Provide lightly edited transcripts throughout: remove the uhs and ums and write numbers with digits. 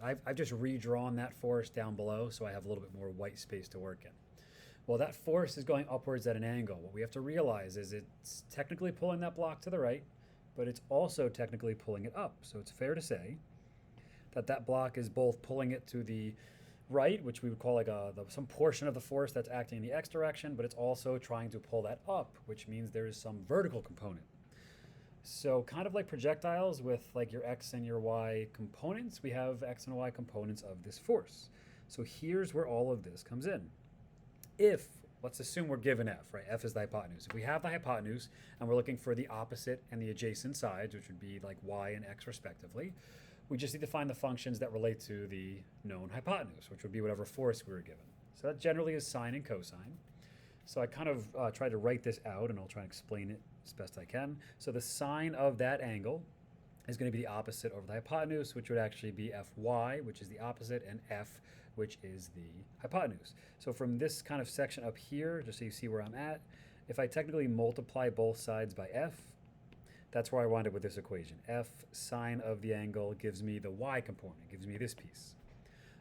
I've just redrawn that force down below so I have a little bit more white space to work in. Well, that force is going upwards at an angle. What we have to realize is it's technically pulling that block to the right, but it's also technically pulling it up. So it's fair to say that that block is both pulling it to the right, which we would call like some portion of the force that's acting in the x direction, but it's also trying to pull that up, which means there is some vertical component. So kind of like projectiles with like your x and your y components, we have x and y components of this force. So here's where all of this comes in. If, let's assume we're given f, right? F is the hypotenuse. If we have the hypotenuse and we're looking for the opposite and the adjacent sides, which would be like y and x respectively, we just need to find the functions that relate to the known hypotenuse, which would be whatever force we were given. So that generally is sine and cosine. So I kind of tried to write this out, and I'll try and explain it as best I can. So the sine of that angle is going to be the opposite over the hypotenuse, which would actually be Fy, which is the opposite, and F, which is the hypotenuse. So from this kind of section up here, just so you see where I'm at, if I technically multiply both sides by F, that's where I wind up with this equation. F sine of the angle gives me the y component, gives me this piece.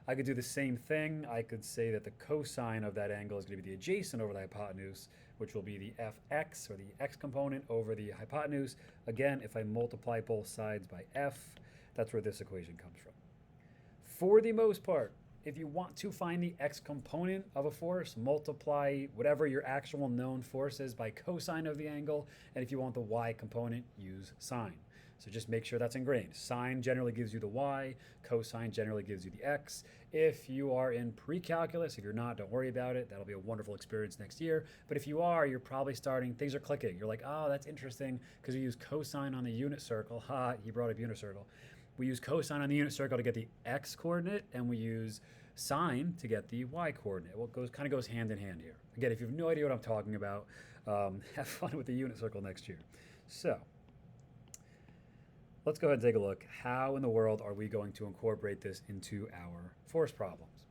I could do the same thing. I could say that the cosine of that angle is going to be the adjacent over the hypotenuse, which will be the fx, or the x component, over the hypotenuse. Again, if I multiply both sides by f, that's where this equation comes from. For the most part, if you want to find the x component of a force, multiply whatever your actual known force is by cosine of the angle, and if you want the y component, use sine. So just make sure that's ingrained. Sine generally gives you the y, cosine generally gives you the x. If you are in pre-calculus, if you're not, don't worry about it. That'll be a wonderful experience next year. But if you are, you're probably starting, things are clicking. You're like, oh, that's interesting, because we use cosine on the unit circle. Ha, he brought up unit circle. We use cosine on the unit circle to get the x coordinate, and we use sine to get the y coordinate. Well, it kind of goes hand in hand here. Again, if you have no idea what I'm talking about, have fun with the unit circle next year. So let's go ahead and take a look. How in the world are we going to incorporate this into our force problems?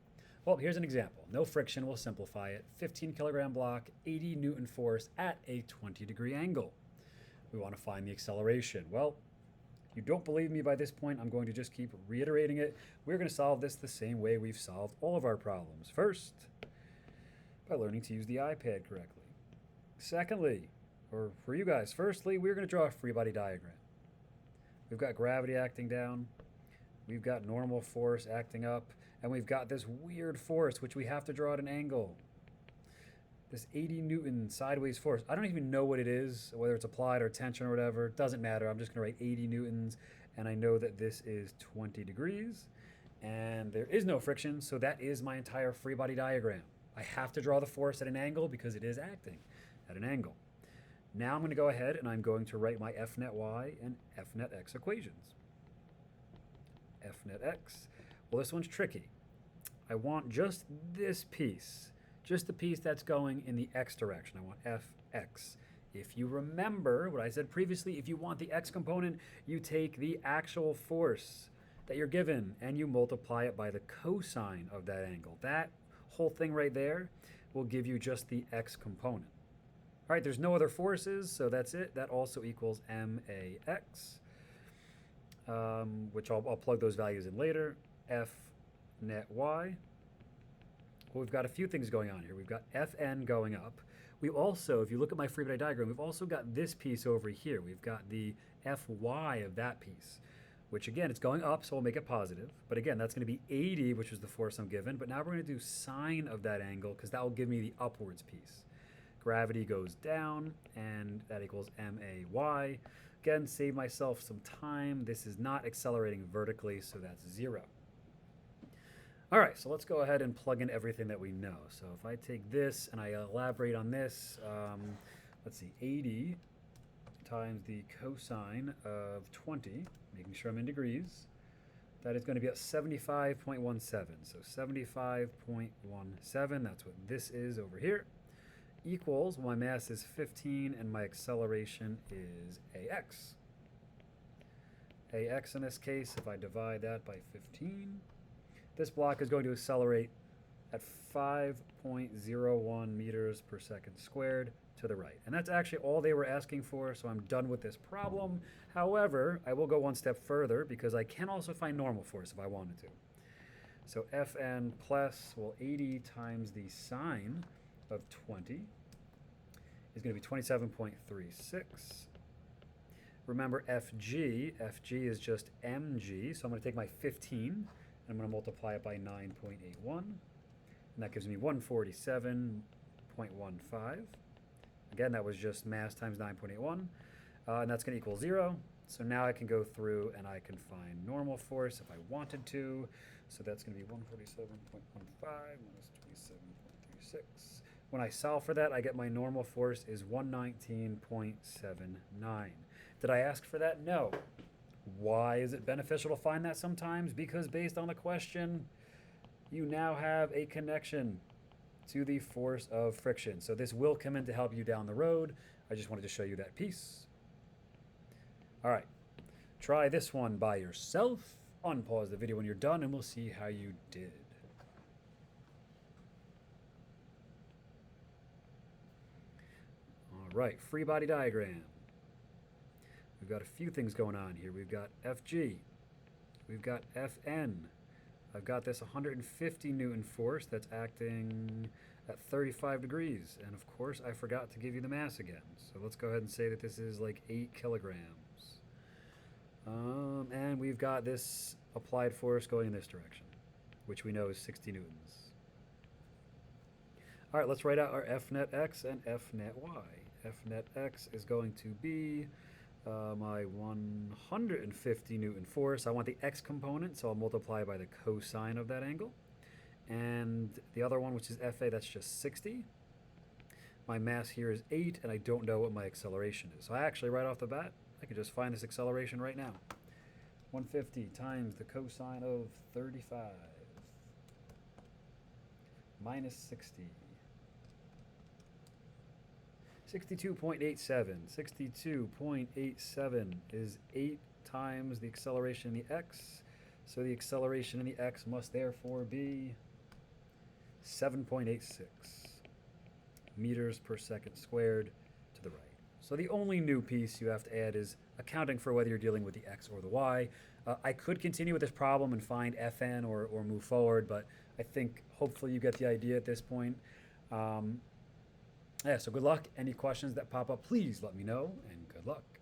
Well, here's an example. No friction, we'll simplify it. 15 kilogram block, 80 Newton force at a 20-degree angle. We want to find the acceleration. Well, if you don't believe me by this point, I'm going to just keep reiterating it. We're going to solve this the same way we've solved all of our problems. First, by learning to use the iPad correctly. Secondly, or for you guys, firstly, we're going to draw a free body diagram. We've got gravity acting down, we've got normal force acting up, and we've got this weird force which we have to draw at an angle. This 80 Newton sideways force. I don't even know what it is, whether it's applied or tension or whatever. It doesn't matter. I'm just going to write 80 newtons, and I know that this is 20 degrees, and there is no friction, so that is my entire free body diagram. I have to draw the force at an angle because it is acting at an angle. Now I'm going to go ahead and I'm going to write my F net y and F net x equations. F net x. Well, this one's tricky. I want just this piece, just the piece that's going in the x direction. I want fx. If you remember what I said previously, if you want the x component, you take the actual force that you're given and you multiply it by the cosine of that angle. That whole thing right there will give you just the x component. All right, there's no other forces, so that's it. That also equals max, which I'll plug those values in later. F net y. Well, we've got a few things going on here. We've got Fn going up. We also, if you look at my free body diagram, we've also got this piece over here. We've got the Fy of that piece, which again, it's going up, so we'll make it positive. But again, that's going to be 80, which is the force I'm given. But now we're going to do sine of that angle, because that will give me the upwards piece. Gravity goes down, and that equals may. Again, save myself some time. This is not accelerating vertically, so that's 0. All right, so let's go ahead and plug in everything that we know. So if I take this and I elaborate on this, let's see, 80 times the cosine of 20, making sure I'm in degrees, that is going to be at 75.17. So 75.17, that's what this is over here, equals, well, my mass is 15 and my acceleration is ax. Ax in this case, if I divide that by 15, this block is going to accelerate at 5.01 meters per second squared to the right. And that's actually all they were asking for, so I'm done with this problem. However, I will go one step further because I can also find normal force if I wanted to. So Fn plus, well, 80 times the sine of 20 is going to be 27.36. Remember FG is just mg, so I'm going to take my 15 and I'm going to multiply it by 9.81, and that gives me 147.15. Again, that was just mass times 9.81, and that's going to equal 0. So now I can go through and I can find normal force if I wanted to. So that's going to be 147.15 minus 27.36. When I solve for that, I get my normal force is 119.79. Did I ask for that? No. Why is it beneficial to find that sometimes? Because based on the question, you now have a connection to the force of friction. So this will come in to help you down the road. I just wanted to show you that piece. All right, try this one by yourself. Unpause the video when you're done and we'll see how you did. All right, free body diagram. We've got a few things going on here. We've got Fg, we've got Fn. I've got this 150 Newton force that's acting at 35 degrees. And of course, I forgot to give you the mass again. So let's go ahead and say that this is like 8 kilograms. And we've got this applied force going in this direction, which we know is 60 newtons. All right, let's write out our F net x and F net y. F net x is going to be my 150 Newton force. I want the x component, so I'll multiply by the cosine of that angle. And the other one, which is Fa, that's just 60. My mass here is 8, and I don't know what my acceleration is. So I actually, right off the bat, I can just find this acceleration right now. 150 times the cosine of 35 minus 60. 62.87. 62.87 is 8 times the acceleration in the x. So the acceleration in the x must therefore be 7.86 meters per second squared to the right. So the only new piece you have to add is accounting for whether you're dealing with the x or the y. I could continue with this problem and find Fn or move forward, but I think hopefully you get the idea at this point. Yeah, so good luck. Any questions that pop up, please let me know, and good luck.